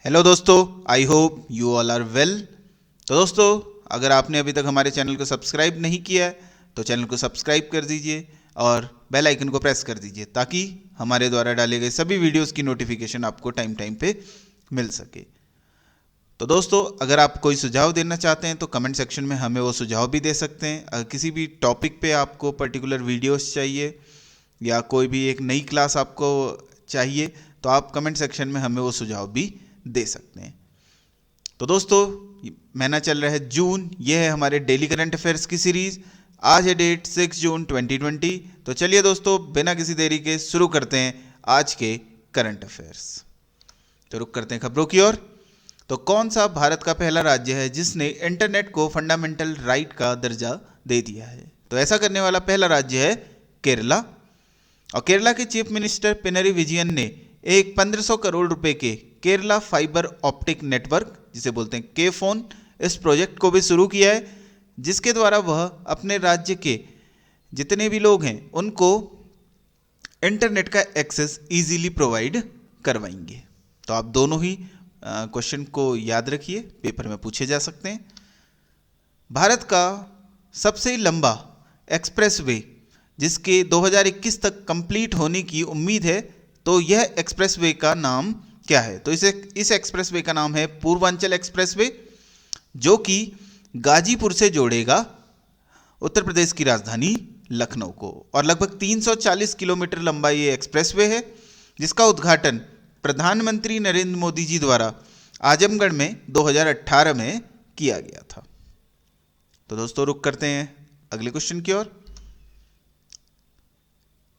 Hello दोस्तों, I hope you all are well. तो दोस्तों, अगर आपने अभी तक हमारे चैनल को सब्सक्राइब नहीं किया है तो चैनल को सब्सक्राइब कर दीजिए और बेल आइकन को प्रेस कर दीजिए ताकि हमारे द्वारा डाले गए सभी वीडियोस की नोटिफिकेशन आपको टाइम टाइम पे मिल सके। तो दोस्तों, अगर आप कोई सुझाव देना चाहते हैं तो कमेंट सेक्शन में हमें वो सुझाव भी दे सकते हैं। अगर किसी भी टॉपिक पे आपको पर्टिकुलर वीडियोस चाहिए या कोई भी एक नई क्लास आपको चाहिए तो आप कमेंट सेक्शन में हमें वो सुझाव भी दे सकते हैं। तो दोस्तों, महीना चल रहा है जून, यह है हमारे डेली करंट अफेयर्स की सीरीज। आज है डेट 6 जून 2020। तो चलिए दोस्तों, बिना किसी देरी के शुरू करते हैं आज के करंट अफेयर्स। तो रुक करते हैं खबरों की ओर। तो कौन सा भारत का पहला राज्य है जिसने इंटरनेट को फंडामेंटल राइट का दर्जा दे दिया है? तो ऐसा करने वाला पहला राज्य है केरला। और केरला के चीफ मिनिस्टर पिनरी विजयन ने एक 1500 करोड़ रुपए के केरला फाइबर ऑप्टिक नेटवर्क, जिसे बोलते हैं के फोन, इस प्रोजेक्ट को भी शुरू किया है, जिसके द्वारा वह अपने राज्य के जितने भी लोग हैं उनको इंटरनेट का एक्सेस इजीली प्रोवाइड करवाएंगे। तो आप दोनों ही क्वेश्चन को याद रखिए, पेपर में पूछे जा सकते हैं। भारत का सबसे लंबा एक्सप्रेसवे जिसके 2021 तक कंप्लीट होने की उम्मीद है, तो यह एक्सप्रेसवे का नाम क्या है? तो इस एक्सप्रेसवे का नाम है पूर्वांचल एक्सप्रेसवे, जो कि गाजीपुर से जोड़ेगा उत्तर प्रदेश की राजधानी लखनऊ को। और लगभग 340 किलोमीटर लंबा ये एक्सप्रेसवे है, जिसका उद्घाटन प्रधानमंत्री नरेंद्र मोदी जी द्वारा आजमगढ़ में 2018 में किया गया था। तो दोस्तों, रुक करते हैं अगले क्वेश्चन की ओर।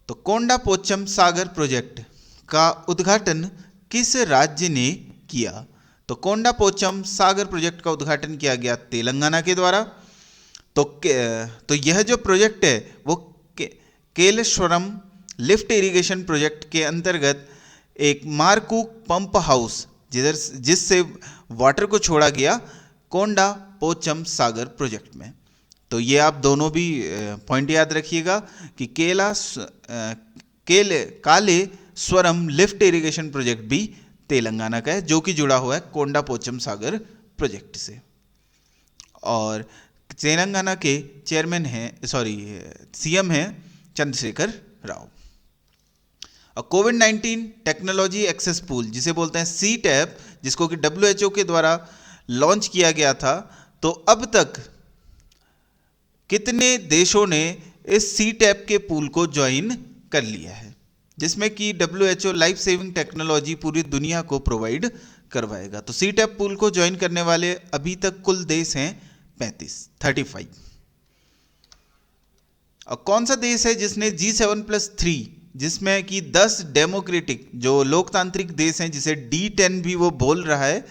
तो कोंडा पोचम सागर प्रोजेक्ट का उद्घाटन किस राज्य ने किया? तो कोंडा पोचम सागर प्रोजेक्ट का उद्घाटन किया गया तेलंगाना के द्वारा। तो यह जो प्रोजेक्ट है वो केलेश्वरम लिफ्ट इरिगेशन प्रोजेक्ट के अंतर्गत एक मारकूक पंप हाउस जिससे वाटर को छोड़ा गया कोंडा पोचम सागर प्रोजेक्ट में। तो ये आप दोनों भी पॉइंट याद रखिएगा कि काले स्वरम लिफ्ट इरिगेशन प्रोजेक्ट भी तेलंगाना का है, जो कि जुड़ा हुआ है कोंडा पोचम सागर प्रोजेक्ट से। और तेलंगाना के चेयरमैन हैं, सीएम हैं चंद्रशेखर राव। और कोविड-19 टेक्नोलॉजी एक्सेस पूल, जिसे बोलते हैं सी टैप, जिसको कि WHO के द्वारा लॉन्च किया गया था, तो अब तक कितने देशों ने इस सी टैप के पूल को ज्वाइन कर लिया है, जिसमें कि WHO लाइफ सेविंग टेक्नोलॉजी पूरी दुनिया को प्रोवाइड करवाएगा? तो सी टैप पूल को ज्वाइन करने वाले अभी तक कुल देश हैं 35। और कौन सा देश है जिसने G7+3, जिसमें कि 10 डेमोक्रेटिक जो लोकतांत्रिक देश हैं, जिसे D10 भी वो बोल रहा है,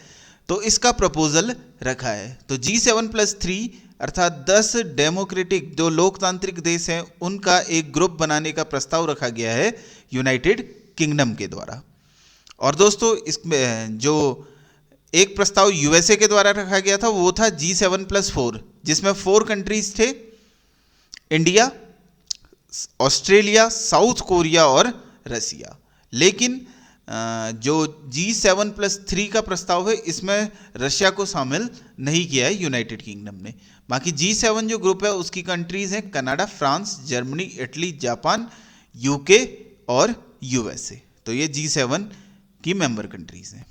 तो इसका प्रपोजल रखा है? तो G7+3 अर्थात 10 डेमोक्रेटिक जो लोकतांत्रिक देश हैं उनका एक ग्रुप बनाने का प्रस्ताव रखा गया है यूनाइटेड किंगडम के द्वारा। और दोस्तों, इसमें जो एक प्रस्ताव यूएसए के द्वारा रखा गया था वो था G7+4, जिसमें 4 कंट्रीज थे, इंडिया, ऑस्ट्रेलिया, साउथ कोरिया और रसिया। लेकिन जो G7+3 का प्रस्ताव है इसमें रशिया को शामिल नहीं किया है यूनाइटेड किंगडम ने। बाकी G7 जो ग्रुप है उसकी कंट्रीज हैं Canada, France, Germany, Italy, Japan, UK और यूएसए। तो ये G7 की मेंबर कंट्रीज हैं।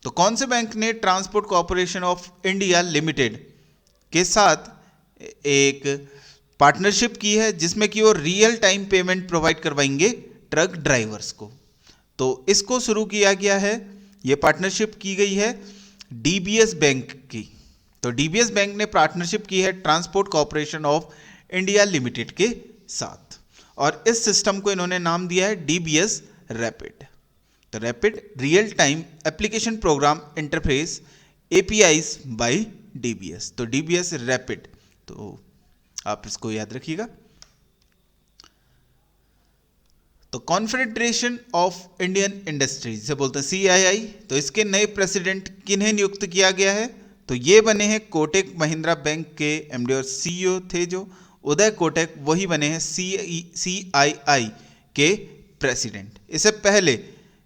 तो कौन से बैंक ने transport corporation of India limited के साथ एक पार्टनरशिप की है, जिसमें कि वो रियल टाइम पेमेंट प्रोवाइड करवाएंगे ट्रक ड्राइवर्स को? तो इसको शुरू किया गया है, ये पार्टनरशिप की गई है डीबीएस बैंक की। तो डीबीएस बैंक ने पार्टनरशिप की है transport corporation of India limited के साथ, और इस सिस्टम को इन्होंने नाम दिया है डीबीएस रैपिड। तो rapid real time application program interface APIs by DBS. तो डीबीएस रैपिड, तो आप इसको याद रखिएगा। तो कॉन्फेडरेशन ऑफ इंडियन इंडस्ट्रीज, जिसे बोलते हैं CII, तो इसके नए प्रेसिडेंट किन्हें नियुक्त किया गया है? तो ये बने हैं कोटक महिंद्रा बैंक के MD और CEO थे जो उदय कोटक, वही बने हैं CII के प्रेसिडेंट। इससे पहले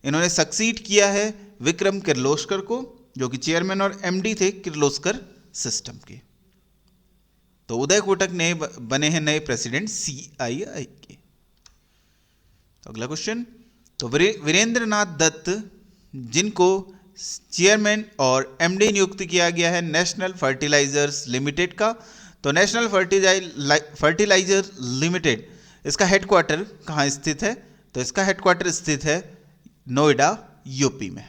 इन्होंने सक्सीड किया है विक्रम किर्लोस्कर को, जो कि चेयरमैन और एमडी थे किर्लोस्कर सिस्टम के। तो उदय कोटक नए बने हैं नए प्रेसिडेंट सीआईआई के। तो अगला क्वेश्चन, तो वीरेंद्र नाथ दत्त जिनको चेयरमैन और एमडी नियुक्त किया गया है नेशनल फर्टिलाइजर्स लिमिटेड का। तो नेशनल फर्टिलाइजर लिमिटेड, इसका हेडक्वार्टर कहाँ स्थित है? तो इसका हेडक्वार्टर स्थित है नोएडा, यूपी में।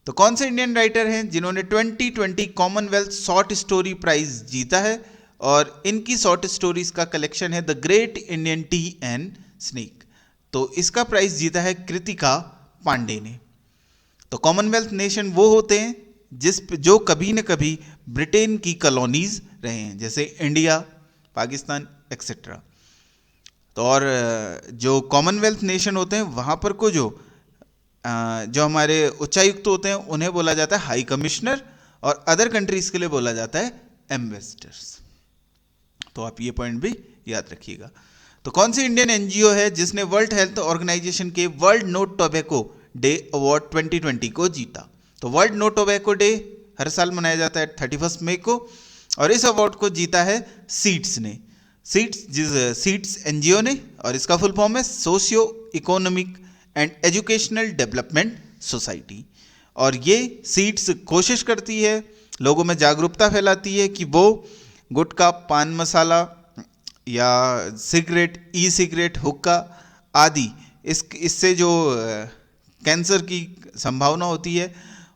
तो कौन से इंडियन राइटर हैं जिन्होंने 2020 कॉमनवेल्थ शॉर्ट स्टोरी प्राइज जीता है? और इनकी शॉर्ट स्टोरीज का कलेक्शन है the great Indian T and snake. तो इसका प्राइज जीता है कृतिका पांडे ने। तो कॉमनवेल्थ नेशन वो होते हैं जो कभी न कभी ब्रिटेन की कॉलोनीज रहे हैं, जैसे इंडिया, पाकिस्तान एक्सेट्रा। तो और जो कॉमनवेल्थ नेशन होते हैं वहाँ पर को जो हमारे उच्चायुक्त होते हैं उन्हें बोला जाता है हाई कमिश्नर, और अदर कंट्रीज के लिए बोला जाता है एम्बेसडर्स। तो आप ये पॉइंट भी याद रखिएगा। तो कौन सी इंडियन एनजीओ है जिसने वर्ल्ड हेल्थ ऑर्गेनाइजेशन के world no tobacco day award 2020 को जीता? तो वर्ल्ड नो टोबैको डे हर साल मनाया जाता है 31 मई को, और इस अवार्ड को जीता है सीड्स ने। सीड्स एनजीओ ने, और इसका फुल फॉर्म है socio economic and educational development society. और ये सीड्स कोशिश करती है, लोगों में जागरूकता फैलाती है कि वो गुटखा, पान मसाला या सिगरेट, ई सिगरेट, हुक्का आदि इससे जो कैंसर की संभावना होती है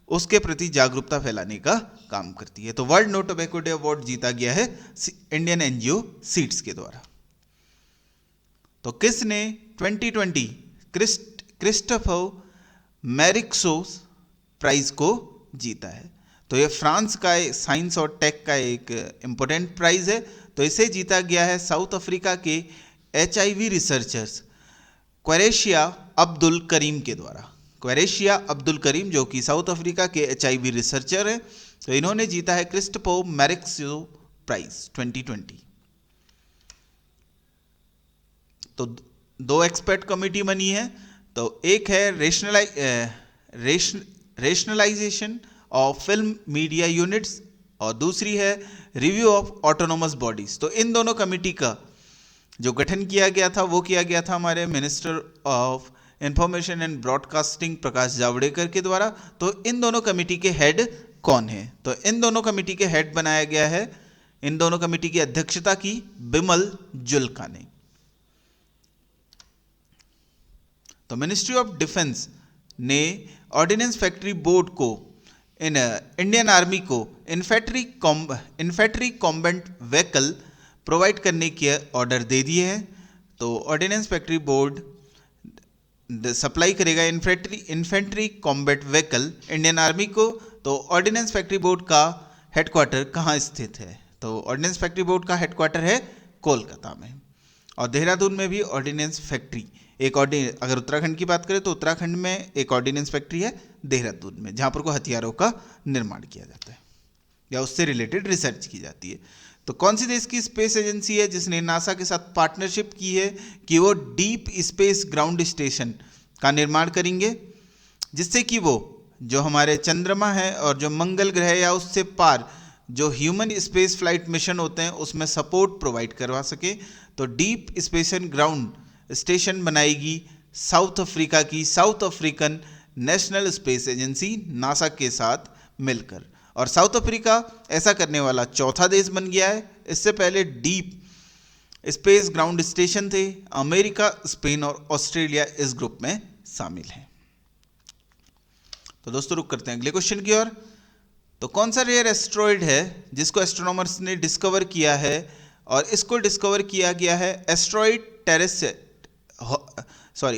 उसके प्रति जागरूकता फैलाने का काम करती है। तो world no tobacco day award जीता गया है इंडियन एनजीओ सीड्स के द्वारा। तो किसने 2020 क्रिस्टोफर मैरिक्सोस प्राइज को जीता है? तो ये फ्रांस का साइंस और टेक का एक इम्पोर्टेंट प्राइज है। तो इसे जीता गया है साउथ अफ्रीका के HIV रिसर्चर्स क्वेरेशिया अब्दुल करीम के द्वारा। क्वेरेशिया अब्दुल करीम जो कि साउथ अफ्रीका के HIV रिसर्चर हैं, तो इन्होंने जीता है क्रिस्टोफर मैरिक्सो प्राइज 2020। तो दो एक्सपर्ट कमेटी बनी है। तो एक है rationalisation of film media units, और दूसरी है रिव्यू ऑफ ऑटोनोमस बॉडीज। तो इन दोनों कमेटी का जो गठन किया गया था वो किया गया था हमारे minister of information and broadcasting Prakash Javadekar के द्वारा। तो इन दोनों कमेटी के हेड कौन है? तो इन दोनों कमेटी के हेड बनाया गया है, इन दोनों कमेटी की अध्यक्षता की बिमल जुल्का ने। तो मिनिस्ट्री ऑफ डिफेंस ने ऑर्डिनेंस फैक्ट्री बोर्ड को इंडियन आर्मी को इन्फेंट्री कॉम्बैट व्हीकल प्रोवाइड करने के ऑर्डर दे दिए हैं। तो ऑर्डिनेंस फैक्ट्री बोर्ड सप्लाई करेगा infantry combat vehicle Indian army को। तो ऑर्डिनेंस फैक्ट्री बोर्ड का हेडक्वार्टर कहाँ स्थित है? तो ऑर्डिनेंस फैक्ट्री बोर्ड का हेडक्वार्टर है कोलकाता में। और देहरादून में भी ऑर्डिनेंस फैक्ट्री अगर उत्तराखंड की बात करें तो उत्तराखंड में एक ऑर्डिनेंस फैक्ट्री है देहरादून में, जहाँ पर को हथियारों का निर्माण किया जाता है या उससे रिलेटेड रिसर्च की जाती है। तो कौन सी देश की स्पेस एजेंसी है जिसने नासा के साथ पार्टनरशिप की है कि वो डीप स्पेस ग्राउंड स्टेशन का निर्माण करेंगे, जिससे कि वो जो हमारे चंद्रमा है और जो मंगल ग्रह या उससे पार जो ह्यूमन स्पेस फ्लाइट मिशन होते हैं उसमें सपोर्ट प्रोवाइड करवा सके। तो डीप स्पेस ग्राउंड स्टेशन बनाएगी साउथ अफ्रीका की south African national space agency NASA के साथ मिलकर। और साउथ अफ्रीका ऐसा करने वाला चौथा देश बन गया है। इससे पहले डीप स्पेस ग्राउंड स्टेशन थे अमेरिका, स्पेन और ऑस्ट्रेलिया इस ग्रुप में शामिल हैं। तो दोस्तों रुक करते हैं अगले क्वेश्चन की ओर। तो कौन सा रेयर एस्ट्रॉयड है जिसको एस्ट्रोनॉमर्स ने डिस्कवर किया है? और इसको डिस्कवर किया गया है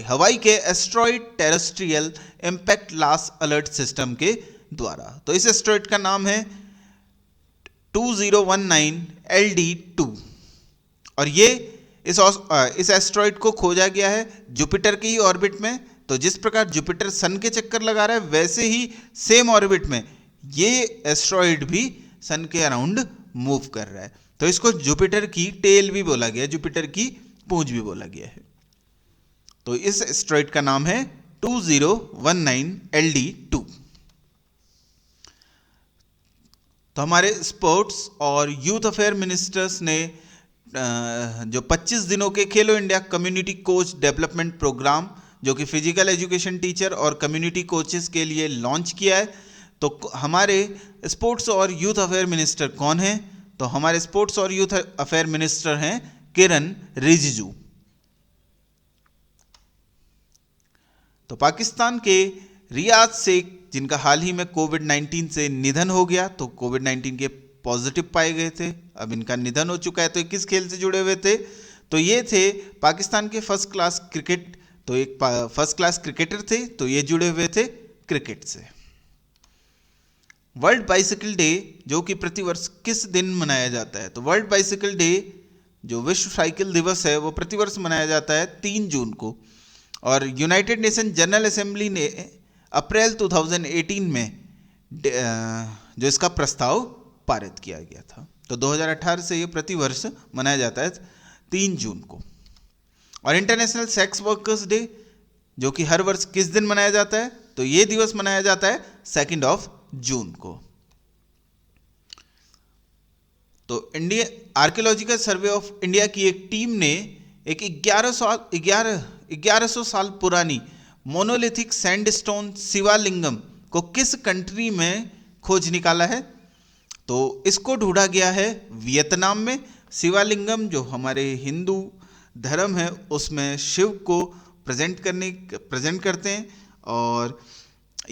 हवाई के asteroid terrestrial impact loss alert system के द्वारा। तो इस एस्ट्रॉयड का नाम है 2019 LD2, और ये इस एस्ट्रॉयड को खोजा गया है जुपिटर के ही ऑर्बिट में। तो जिस प्रकार जुपिटर सन के चक्कर लगा रहा है वैसे ही सेम ऑर्बिट में ये एस्ट्रॉयड भी सन के अराउंड मूव कर रहा है। तो इसको जुपिटर की टेल भी बोला गया है, जुपिटर की पूंछ भी बोला गया है। तो इस एस्टेरॉइड का नाम है 2019 LD2। तो हमारे स्पोर्ट्स और यूथ अफेयर मिनिस्टर्स ने जो 25 दिनों के Khelo India community coach development programme जो कि फिजिकल एजुकेशन टीचर और कम्युनिटी कोचेस के लिए लॉन्च किया है। तो हमारे स्पोर्ट्स और यूथ अफेयर मिनिस्टर कौन हैं? तो हमारे स्पोर्ट्स और यूथ अफेयर मिनिस्टर हैं किरण रिजिजू। तो पाकिस्तान के रियाज शेख जिनका हाल ही में कोविड-19 से निधन हो गया, तो कोविड-19 के पॉजिटिव पाए गए थे, अब इनका निधन हो चुका है। तो किस खेल से जुड़े हुए थे? तो ये थे पाकिस्तान के फर्स्ट क्लास क्रिकेट, तो एक फर्स्ट क्लास क्रिकेटर थे, तो ये जुड़े हुए थे क्रिकेट से। वर्ल्ड बाइसिकल डे जो कि प्रतिवर्ष किस दिन मनाया जाता है? तो वर्ल्ड बाइसिकल डे जो विश्व साइकिल दिवस है वो प्रतिवर्ष मनाया जाता है 3 जून को, और यूनाइटेड नेशन जनरल असेंबली ने अप्रैल 2018 में जो इसका प्रस्ताव पारित किया गया था। तो 2018 से ये प्रतिवर्ष मनाया जाता है 3 जून को। और इंटरनेशनल सेक्स वर्कर्स डे जो कि हर वर्ष किस दिन मनाया जाता है? तो ये दिवस मनाया जाता है 2 जून को। तो India archaeological survey of India की एक टीम ने एक 1100 साल पुरानी मोनोलिथिक सैंडस्टोन शिवालिंगम को किस कंट्री में खोज निकाला है? तो इसको ढूंढा गया है वियतनाम में। शिवालिंगम जो हमारे हिंदू धर्म है उसमें शिव को प्रेजेंट करते हैं, और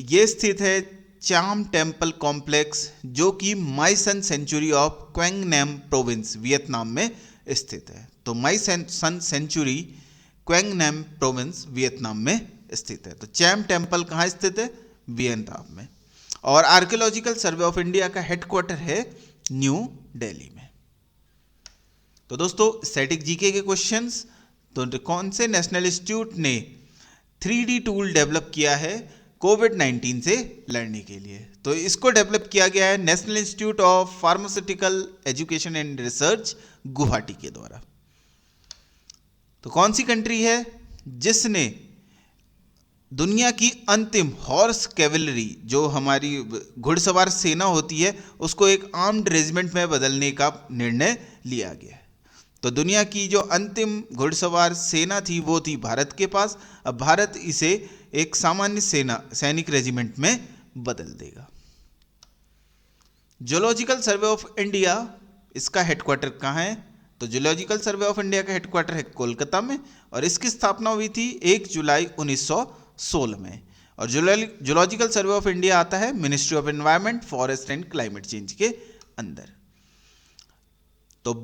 ये स्थित है चाम टेम्पल कॉम्प्लेक्स जो कि My Son century of Quang Nam province Vietnam में स्थित है। तो My Son century Quang Nam province Vietnam में स्थित है। तो चैम टेम्पल कहाँ स्थित है? वियतनाम में। और आर्कियोलॉजिकल सर्वे ऑफ इंडिया का हेडक्वार्टर है न्यू दिल्ली में। तो दोस्तों स्टैटिक जीके के क्वेश्चंस, तो कौन से नेशनल इंस्टीट्यूट ने 3D टूल डेवलप किया है कोविड-19 से लड़ने के लिए? तो इसको डेवलप किया गया है national institute of pharmaceutical education and research Guwahati के द्वारा। तो कौन सी कंट्री है जिसने दुनिया की अंतिम हॉर्स कैवलरी जो हमारी घुड़सवार सेना होती है उसको एक आर्म्ड रेजिमेंट में बदलने का निर्णय लिया गया है? तो दुनिया की जो अंतिम घुड़सवार सेना थी वो थी भारत के पास, अब भारत इसे एक सामान्य सैनिक रेजिमेंट में बदल देगा। जूलॉजिकल सर्वे ऑफ इंडिया इसका हेडक्वार्टर कहाँ है? तो जूलॉजिकल सर्वे ऑफ इंडिया का हेडक्वार्टर है कोलकाता में, और इसकी स्थापना हुई थी 1 जुलाई 1916 में। और जूलॉजिकल सर्वे ऑफ इंडिया आता है ministry of environment, forest and climate change के अंदर। तो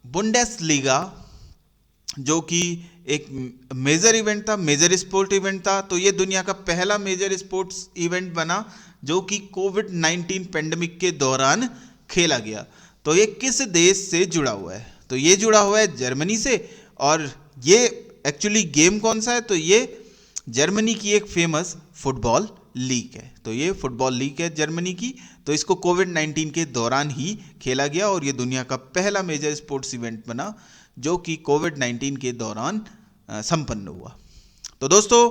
बुंडेसलीगा जो कि एक मेजर इवेंट था, मेजर स्पोर्ट इवेंट था, तो ये दुनिया का पहला मेजर स्पोर्ट्स इवेंट बना जो कि कोविड-19 पेंडेमिक के दौरान खेला गया। तो ये किस देश से जुड़ा हुआ है? तो ये जुड़ा हुआ है जर्मनी से। और ये एक्चुअली गेम कौन सा है? तो ये जर्मनी की एक फेमस फुटबॉल लीग है। तो ये फुटबॉल लीग है जर्मनी की, तो इसको कोविड-19 के दौरान ही खेला गया, और ये दुनिया का पहला मेजर स्पोर्ट्स इवेंट बना जो कि कोविड-19 के दौरान संपन्न हुआ। तो दोस्तों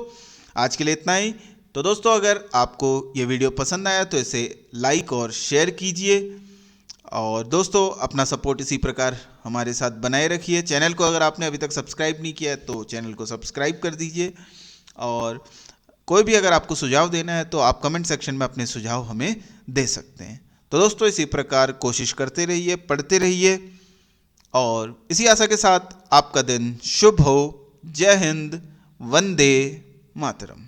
आज के लिए इतना ही। तो दोस्तों अगर आपको ये वीडियो पसंद आया तो इसे लाइक और शेयर कीजिए, और दोस्तों अपना सपोर्ट इसी प्रकार हमारे साथ बनाए रखिए। चैनल को अगर आपने अभी तक सब्सक्राइब नहीं किया है तो चैनल को सब्सक्राइब कर दीजिए, और कोई भी अगर आपको सुझाव देना है तो आप कमेंट सेक्शन में अपने सुझाव हमें दे सकते हैं। तो दोस्तों इसी प्रकार कोशिश करते रहिए, पढ़ते रहिए, और इसी आशा के साथ आपका दिन शुभ हो। जय हिंद, वंदे मातरम।